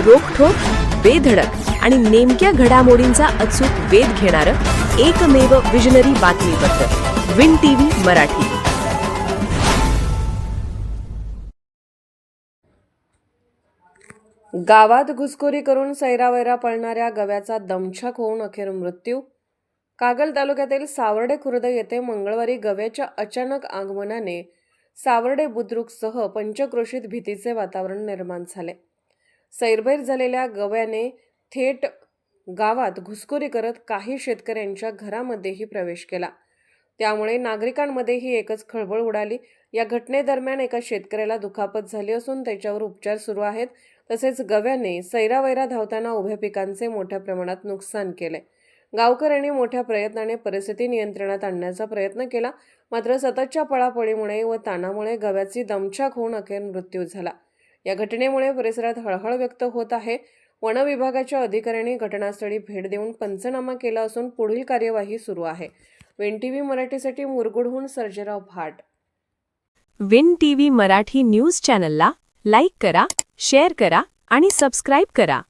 रोखठोक, बेधडक आणि नेमक्या घडामोडींचा अचूक वेध घेणारं एकमेव विजनरी बातमीपत्र विन टीव्ही मराठी. गावात घुसखोरी करून सैरावैरा पळणाऱ्या गव्याचा दमछाक होऊन अखेर मृत्यू. कागल तालुक्यातील सावर्डे खुर्द येथे मंगळवारी गव्याच्या अचानक आगमनाने सावर्डे बुद्रुकसह पंचक्रोशीत भीतीचे वातावरण निर्माण झाले. सैरभैर झालेल्या गव्याने थेट गावात घुसखोरी करत काही शेतकऱ्यांच्या घरामध्येही प्रवेश केला. त्यामुळे नागरिकांमध्येही एकच खळबळ उडाली. या घटनेदरम्यान एका शेतकऱ्याला दुखापत झाली असून त्याच्यावर उपचार सुरू आहेत. तसेच गव्याने सैरावैरा धावताना उभ्या पिकांचे मोठ्या प्रमाणात नुकसान केले. गावकऱ्यांनी मोठ्या प्रयत्नाने परिस्थिती नियंत्रणात आणण्याचा प्रयत्न केला, मात्र सततच्या पळापळीमुळे व ताणामुळे गव्याची दमछाक होऊन अखेर मृत्यू झाला. या घटनेमुळे परिसरात हळहळ व्यक्त होत आहे. वन विभागाच्या अधिकाऱ्यांनी घटनास्थळी भेट देऊन पंचनामा केला असून पुढील कार्यवाही सुरू आहे. विन टीव्ही मराठीसाठी मुरगुडहून सर्जेराव भाट. विन टीव्ही मराठी न्यूज चॅनलला लाईक करा, शेअर करा आणि सबस्क्राईब करा.